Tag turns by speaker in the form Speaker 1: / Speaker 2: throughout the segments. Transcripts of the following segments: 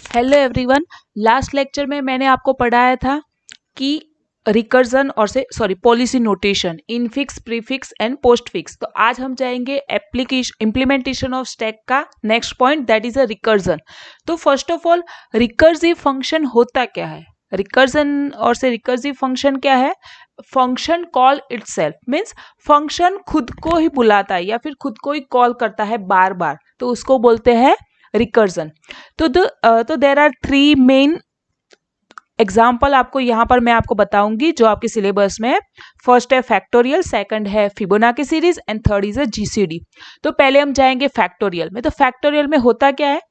Speaker 1: Hello everyone. Last lecture में मैंने आपको पढ़ाया था कि रिकर्जन और Polish notation, infix, prefix and postfix. तो आज हम जाएंगे एप्लीकेशन इम्प्लीमेंटेशन ऑफ स्टैक का next point, that is a recursion. तो first of all, recursive function होता क्या है? रिकर्जन और रिकर्सिव फंक्शन क्या है? Function call itself, means function खुद को ही बुलाता है या फिर खुद को ही कॉल करता है बार बार, तो उसको बोलते हैं रिकर्जन। तो there are three main example आपको यहाँ पर मैं आपको बताऊंगी जो आपके सिलेबस में है। फर्स्ट है फैक्टोरियल, सेकंड है Fibonacci series and third is a GCD. तो पहले हम जाएंगे फैक्टोरियल में। तो फैक्टोरियल में होता क्या है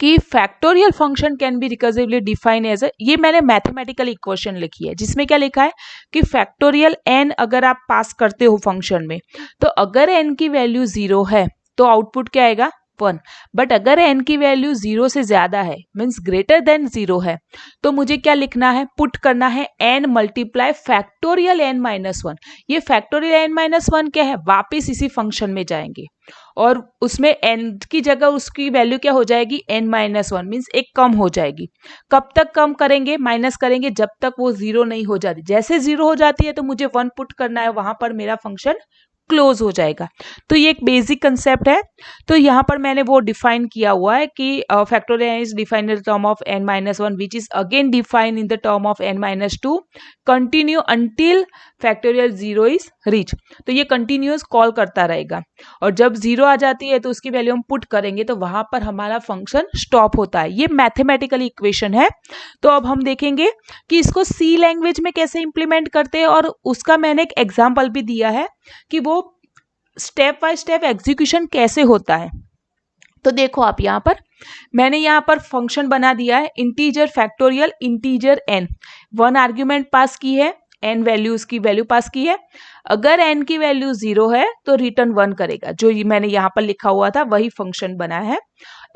Speaker 1: कि factorial function can be recursively define as ये मैंने मैथमेटिकल इक्वेशन लिखी है जिसमें क्या लिखा है कि फैक्टोरियल एन अगर आप पास करते हो फंक्शन में, तो अगर एन की वैल्यू 0 है तो आउटपुट क्या आएगा? 1। बट अगर एन की वैल्यू 0 से ज्यादा है, मीन्स ग्रेटर देन 0 है, तो मुझे क्या लिखना है? पुट करना है n multiply factorial n minus 1। ये फैक्टोरियल एन माइनस 1 क्या है? वापिस इसी फंक्शन में जाएंगे और उसमें एन की जगह उसकी वैल्यू क्या हो जाएगी? एन माइनस 1, मीन्स एक कम हो जाएगी। कब तक कम करेंगे? माइनस करेंगे जब तक वो 0 नहीं हो जाती। जैसे 0 हो जाती है तो मुझे 1 पुट करना है, वहां पर मेरा फंक्शन क्लोज हो जाएगा। तो ये एक बेसिक कंसेप्ट है। तो यहाँ पर मैंने वो डिफाइन किया हुआ है कि factorial is defined in the term of n minus 1 which is again defined in the term of n minus 2 continue until factorial 0 is reach. तो ये कंटिन्यूअस कॉल करता रहेगा और जब 0 आ जाती है तो उसकी वैल्यू हम पुट करेंगे तो वहां पर हमारा फंक्शन स्टॉप होता है। ये मैथमेटिकल इक्वेशन है। तो अब हम देखेंगे कि इसको सी लैंग्वेज में कैसे इंप्लीमेंट करते हैं और उसका मैंने एक एग्जाम्पल भी दिया है कि वो स्टेप बाय स्टेप एग्जीक्यूशन कैसे होता है। तो देखो आप यहाँ पर मैंने यहाँ पर फंक्शन बना दिया है integer factorial integer n। 1 argument pass की है, n वैल्यूज की वैल्यू पास की है। अगर n की वैल्यू 0 है तो रिटर्न 1 करेगा, जो मैंने यहाँ पर लिखा हुआ था वही फंक्शन बना है।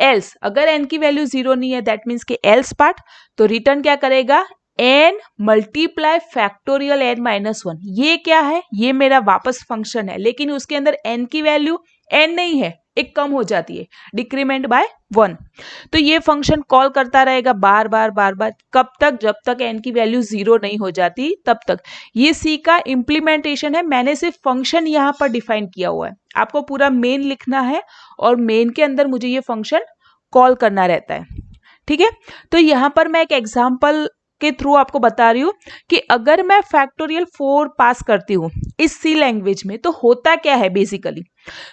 Speaker 1: एल्स अगर n की वैल्यू 0 नहीं है, दैट मीन्स के एल्स पार्ट, तो रिटर्न क्या करेगा? n multiply factorial n minus 1। ये क्या है? ये मेरा वापस फंक्शन है, लेकिन उसके अंदर n की वैल्यू n नहीं है, एक कम हो जाती है, डिक्रीमेंट बाय 1। तो ये फंक्शन कॉल करता रहेगा बार बार बार बार। कब तक? जब तक n की वैल्यू 0 नहीं हो जाती तब तक। ये सी का इम्प्लीमेंटेशन है। मैंने सिर्फ फंक्शन यहाँ पर डिफाइन किया हुआ है, आपको पूरा मेन लिखना है और मेन के अंदर मुझे ये फंक्शन कॉल करना रहता है। ठीक है, तो यहाँ पर मैं एक एग्जाम्पल के थ्रू आपको बता रही हूँ कि अगर मैं फैक्टोरियल 4 पास करती हूँ इस सी लैंग्वेज में तो होता क्या है बेसिकली।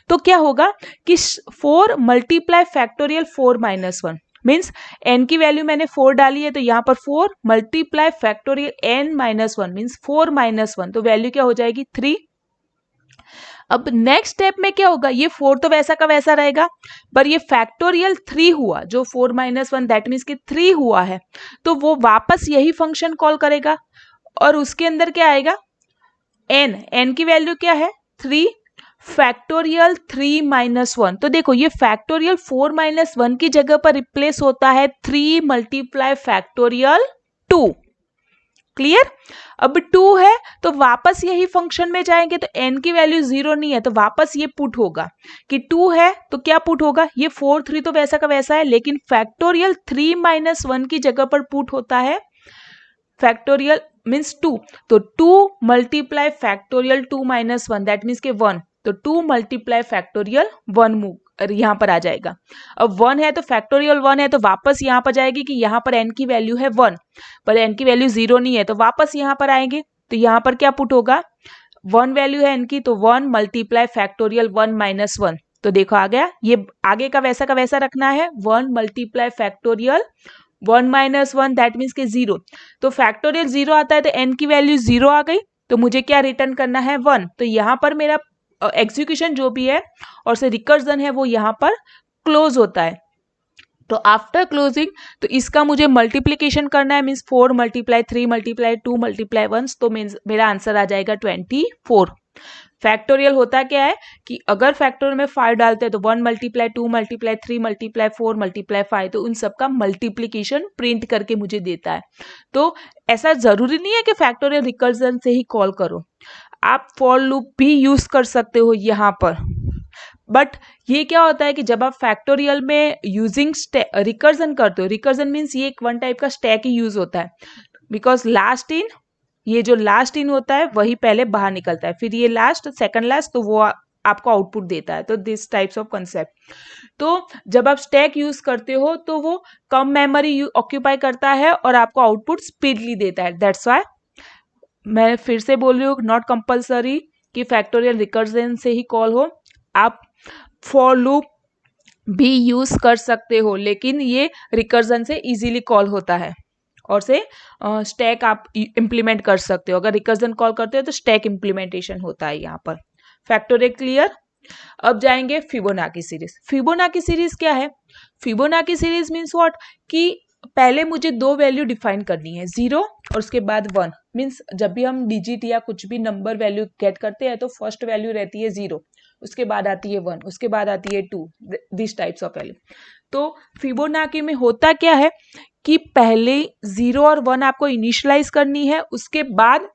Speaker 1: तो क्या होगा कि 4 multiply factorial 4 minus 1, means n की वैल्यू मैंने 4 डाली है तो यहाँ पर 4 multiply factorial n minus 1 means 4 minus 1, तो वैल्यू क्या हो जाएगी? 3। अब नेक्स्ट स्टेप में क्या होगा? ये 4 तो वैसा का वैसा रहेगा, पर ये फैक्टोरियल 3 हुआ, जो 4 माइनस 1 दैट मीन्स कि 3 हुआ है, तो वो वापस यही फंक्शन कॉल करेगा और उसके अंदर क्या आएगा? n की वैल्यू क्या है? 3 फैक्टोरियल 3 माइनस 1। तो देखो ये फैक्टोरियल 4 माइनस 1 की जगह पर रिप्लेस होता है 3 मल्टीप्लाई फैक्टोरियल 2। क्लियर? अब 2 है तो वापस यही फंक्शन में जाएंगे तो n की वैल्यू 0 नहीं है तो वापस ये पुट होगा कि 2 है तो क्या पुट होगा? ये 4 3 तो वैसा का वैसा है, लेकिन फैक्टोरियल 3 माइनस 1 की जगह पर पुट होता है फैक्टोरियल मीन्स 2। तो 2 multiply factorial 2 minus 1 that means के 1, तो 2 मल्टीप्लाई फैक्टोरियल 1 मूव यहाँ पर आ जाएगा। अब 1 है तो फैक्टोरियल 1 है तो वापस यहाँ पर जाएगी कि यहाँ पर n की वैल्यू है 1, पर n की वैल्यू 0 नहीं है तो वापस यहाँ पर आएंगे तो यहाँ पर क्या पुट होगा? 1 वैल्यू है n की तो 1 मल्टीप्लाई फैक्टोरियल 1 माइनस 1। तो देखो आ गया, ये आगे का वैसा रखना है। 1 multiply factorial 1 minus 1 that means के 0। तो फैक्टोरियल 0 आता है तो n की वैल्यू 0 आ गई, तो मुझे क्या रिटर्न करना है? 1। तो यहाँ पर मेरा एग्जीक्यूशन जो भी है और से रिकर्जन है वो यहाँ पर क्लोज होता है। तो आफ्टर क्लोजिंग तो इसका मुझे मल्टीप्लीकेशन करना है, मीन्स 4 मल्टीप्लाई 3 मल्टीप्लाई 2 मल्टीप्लाई 1, तो मीन्स मेरा आंसर आ जाएगा 24। फैक्टोरियल होता क्या है कि अगर फैक्टोरियल में 5 डालते हैं तो 1 मल्टीप्लाई 2 मल्टीप्लाई 3 मल्टीप्लाई 4 मल्टीप्लाई 5, तो उन सबका मल्टीप्लीकेशन प्रिंट करके मुझे देता है। तो ऐसा जरूरी नहीं है कि फैक्टोरियल रिकर्जन से ही कॉल करो, आप फॉर लूप भी यूज कर सकते हो यहाँ पर, बट ये क्या होता है कि जब आप फैक्टोरियल में यूजिंग रिकर्जन करते हो, रिकर्जन मीन्स ये एक वन टाइप का स्टैक ही यूज होता है, बिकॉज लास्ट इन, ये जो लास्ट इन होता है वही पहले बाहर निकलता है, फिर ये लास्ट सेकंड लास्ट, तो वो आपको आउटपुट देता है। तो दिस टाइप्स ऑफ कंसेप्ट। तो जब आप स्टैक यूज करते हो तो वो कम मेमोरी ऑक्यूपाई करता है और आपको आउटपुट स्पीडली देता है। दैट्स वाई मैं फिर से बोल रही हूँ, नॉट कंपल्सरी कि फैक्टोरियल रिकर्जन से ही कॉल हो, आप फॉर लूप भी यूज कर सकते हो, लेकिन ये रिकर्जन से इजीली कॉल होता है और से स्टैक आप इम्प्लीमेंट कर सकते हो। अगर रिकर्जन कॉल करते हो तो स्टैक इम्प्लीमेंटेशन होता है यहाँ पर। Factorial clear. अब जाएंगे फिबोनाची सीरीज। फिबोनाची सीरीज क्या है? फिबोनाची सीरीज मीन्स व्हाट, कि पहले मुझे दो वैल्यू डिफाइन करनी है, 0 और उसके बाद 1। मीन्स जब भी हम डिजिट या कुछ भी नंबर वैल्यू गेट करते हैं तो फर्स्ट वैल्यू रहती है 0, उसके बाद आती है 1, उसके बाद आती है 2, दिस टाइप्स ऑफ वैल्यू। तो फिबोनाची में होता क्या है कि पहले 0 और 1 आपको इनिशियलाइज करनी है, उसके बाद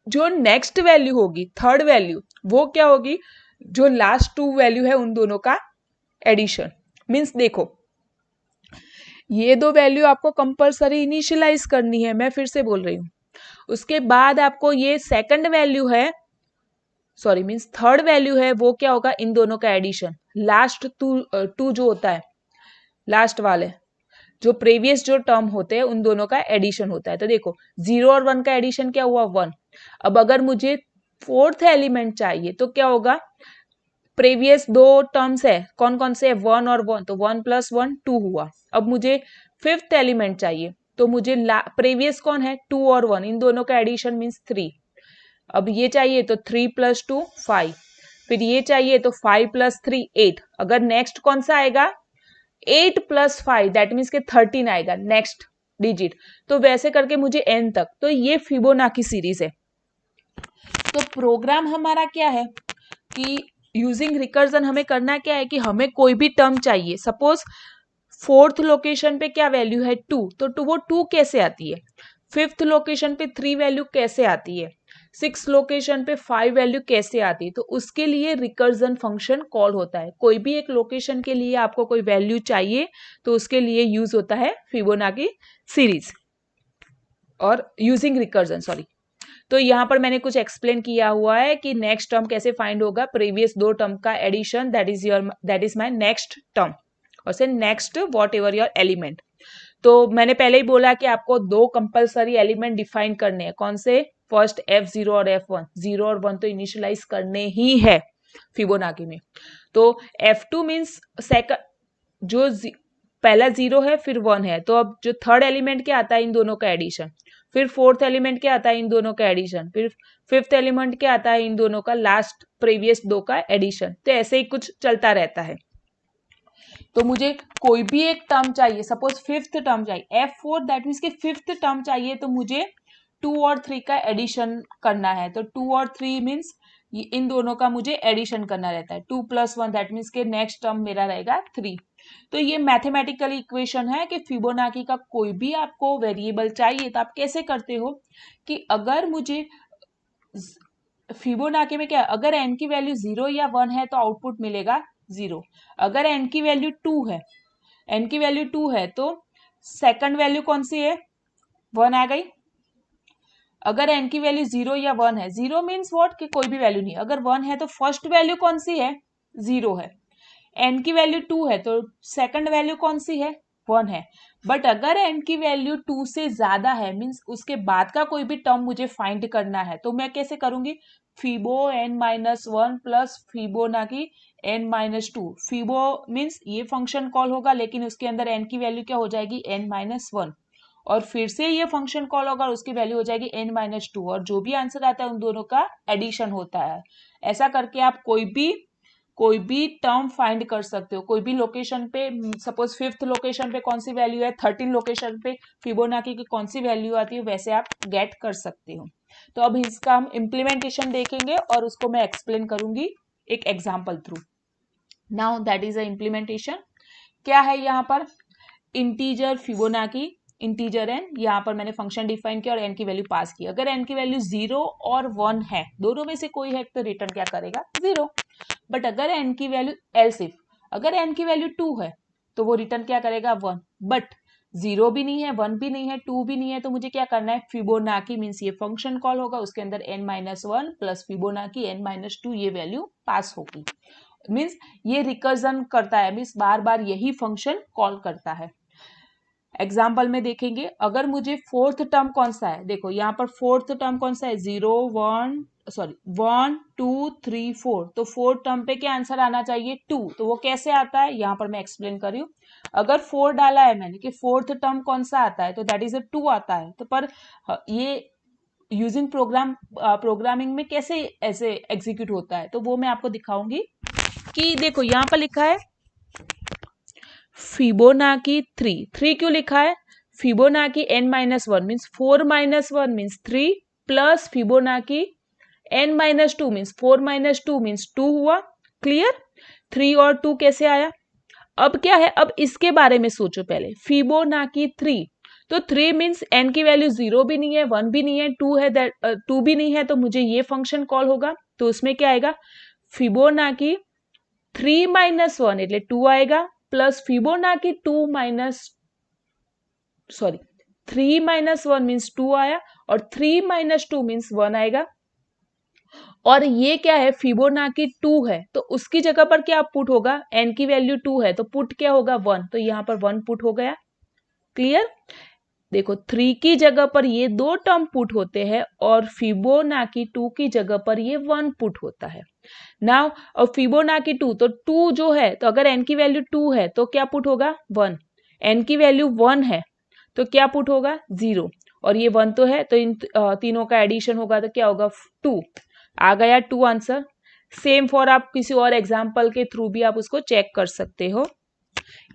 Speaker 1: जो नेक्स्ट वैल्यू होगी, थर्ड वैल्यू, वो क्या होगी, जो लास्ट टू वैल्यू है उन दोनों का एडिशन। मीन्स देखो, ये दो वैल्यू आपको कंपल्सरी इनिशियलाइज करनी है, मैं फिर से बोल रही हूं। उसके बाद आपको ये सेकंड वैल्यू है, सॉरी मीन्स थर्ड वैल्यू है, वो क्या होगा, इन दोनों का एडिशन। लास्ट टू जो होता है, लास्ट वाले जो प्रीवियस जो टर्म होते हैं उन दोनों का एडिशन होता है। तो देखो 0 और 1 का एडिशन क्या हुआ, 1। अब अगर मुझे फोर्थ एलिमेंट चाहिए तो क्या होगा, प्रीवियस दो टर्म्स है, कौन कौन से, 1 और 1, तो 1 + 1 2 हुआ। अब मुझे फिफ्थ एलिमेंट चाहिए तो मुझे प्रीवियस कौन है, 2 और 1, इन दोनों का एडिशन मीन्स 3। अब ये चाहिए तो 3 + 2 5, फिर ये चाहिए तो 5 + 3 8। अगर नेक्स्ट कौन सा आएगा, 8 + 5, दैट मीन्स के 13 आएगा नेक्स्ट डिजिट। तो वैसे करके मुझे n तक। तो ये फिबोनाची सीरीज है। तो प्रोग्राम हमारा क्या है कि यूजिंग रिकर्जन हमें करना क्या है कि हमें कोई भी टर्म चाहिए, सपोज फोर्थ लोकेशन पे क्या वैल्यू है, 2, तो वो 2 कैसे आती है, फिफ्थ लोकेशन पे 3 वैल्यू कैसे आती है, सिक्स लोकेशन पे 5 वैल्यू कैसे आती है, तो उसके लिए रिकर्जन फंक्शन कॉल होता है। कोई भी एक लोकेशन के लिए आपको कोई वैल्यू चाहिए तो उसके लिए यूज होता है फिबोनाची सीरीज और यूजिंग रिकर्जन, सॉरी। तो यहाँ पर मैंने कुछ एक्सप्लेन किया हुआ है कि नेक्स्ट टर्म कैसे फाइंड होगा, प्रीवियस दो टर्म का addition, that is my next term, और से next whatever your element. तो मैंने पहले ही बोला कि आपको दो कंपल्सरी एलिमेंट डिफाइन करने हैं, कौन से, फर्स्ट F0 और F1, 0 और 1 तो इनिशियलाइज करने ही है फिबोनाची में। तो F2 मीन्स सेकंड, जो पहला 0 है फिर 1 है, तो अब जो थर्ड एलिमेंट क्या आता है, इन दोनों का एडिशन। फिर फोर्थ एलिमेंट क्या आता है, इन दोनों का एडिशन। फिर फिफ्थ एलिमेंट क्या आता है, इन दोनों का लास्ट प्रीवियस दो का एडिशन। तो ऐसे ही कुछ चलता रहता है। तो मुझे कोई भी एक टर्म चाहिए, सपोज फिफ्थ टर्म चाहिए, F4, दैट मीन्स के फिफ्थ टर्म चाहिए, तो मुझे 2 और 3 का एडिशन करना है। तो 2 और 3 मीन्स इन दोनों का मुझे एडिशन करना रहता है। 2 + 1, दैट मीन्स के नेक्स्ट टर्म मेरा रहेगा 3। तो ये मैथमेटिकल इक्वेशन है कि फिबोनाची का कोई भी आपको वेरिएबल चाहिए तो आप कैसे करते हो कि अगर मुझे फिबोनाची में क्या, अगर n की वैल्यू 0 या 1 है तो आउटपुट मिलेगा 0। अगर n की वैल्यू 2 है, n की वैल्यू 2 है तो सेकंड वैल्यू कौन सी है, 1 आ गई। अगर n की वैल्यू 0 या 1 है, 0 मीन्स व्हाट कि कोई भी वैल्यू नहीं, अगर 1 है तो फर्स्ट वैल्यू कौन सी है, 0 है। n की वैल्यू 2 है तो सेकंड वैल्यू कौन सी है, 1 है। बट अगर n की वैल्यू 2 से ज्यादा है, मीन्स उसके बाद का कोई भी टर्म मुझे फाइंड करना है, तो मैं कैसे करूंगी, fibo n-1 plus Fibonacci n-2। Fibo means ये फंक्शन कॉल होगा, लेकिन उसके अंदर n की वैल्यू क्या हो जाएगी, n-1, और फिर से ये फंक्शन कॉल होगा और उसकी वैल्यू हो जाएगी n-2, और जो भी आंसर आता है उन दोनों का एडिशन होता है। ऐसा करके आप कोई भी टर्म फाइंड कर सकते हो। कोई भी लोकेशन पे, सपोज फिफ्थ लोकेशन पे कौन सी वैल्यू है, 13 लोकेशन पे फिबोनाची की कौन सी वैल्यू आती है, वैसे आप गेट कर सकते हो। तो अब इसका हम इम्प्लीमेंटेशन देखेंगे और उसको मैं एक्सप्लेन करूंगी एक example through. Now that is a implementation. क्या है यहाँ पर, इंटीजर फिबोनाची, इंटीजर n, यहाँ पर मैंने फंक्शन डिफाइन किया और n की वैल्यू पास की। अगर n की वैल्यू 0 और 1 है, दोनों में से कोई है तो रिटर्न क्या करेगा, 0। बट अगर एन की वैल्यू एल्स इफ अगर एन की वैल्यू 2 है तो वो रिटर्न क्या करेगा 1, बट 0 भी नहीं है, 1 भी नहीं है, 2 भी नहीं है, तो मुझे क्या करना है फिबोनाकी मीन्स ये फंक्शन कॉल होगा, उसके अंदर n-1 प्लस फिबोनाकी n-2 ये वैल्यू पास होगी। मीन्स ये रिकर्जन करता है, मीन्स बार बार यही फंक्शन कॉल करता है। एग्जाम्पल में देखेंगे, अगर मुझे फोर्थ टर्म कौन सा है, देखो यहाँ पर फोर्थ टर्म कौन सा है 1 2 3 4, तो फोर्थ टर्म पे क्या आंसर आना चाहिए 2, तो वो कैसे आता है यहाँ पर मैं एक्सप्लेन कर रही हूँ। अगर 4 डाला है मैंने कि फोर्थ टर्म कौन सा आता है तो दैट इज 2 आता है, तो पर ये यूजिंग प्रोग्रामिंग में कैसे ऐसे एग्जीक्यूट होता है तो वो मैं आपको दिखाऊंगी। कि देखो यहाँ पर लिखा है फिबोनाकी 3 क्यों लिखा है, Fibonacci n-1 means 4-1 means 3 plus Fibonacci n-2 means 4-2 means 2 हुआ। क्लियर, 3 और 2 कैसे आया। अब क्या है, अब इसके बारे में सोचो पहले, फिबोनाकी 3 तो 3 मीन्स n की वैल्यू 0 भी नहीं है, 1 भी नहीं है, 2 है, 2 भी नहीं है, तो मुझे ये फंक्शन कॉल होगा। तो उसमें क्या आएगा फिबोनाकी 3-1 એટલે 2 आएगा प्लस फिबोनाकी 3-1 मीन्स 2 आया और 3-2 मीन्स 1 आएगा। और ये क्या है फिबोनाकी 2 है तो उसकी जगह पर क्या पुट होगा, n की वैल्यू 2 है तो पुट क्या होगा 1, तो यहाँ पर 1 पुट हो गया। क्लियर, देखो 3 की जगह पर ये दो टर्म पुट होते हैं और फिबोनाकी 2 की जगह पर ये 1 पुट होता है। नाउ और फिबोनाकी 2 तो 2 जो है तो अगर n की वैल्यू 2 है तो क्या पुट होगा 1, n की वैल्यू 1 है तो क्या पुट होगा 0 और ये 1 तो है तो इन तीनों का एडिशन होगा तो क्या होगा 2, आ गया 2 आंसर। सेम फॉर आप किसी और एग्जाम्पल के थ्रू भी आप उसको चेक कर सकते हो।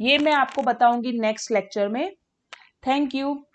Speaker 1: ये मैं आपको बताऊंगी नेक्स्ट लेक्चर में। Thank you.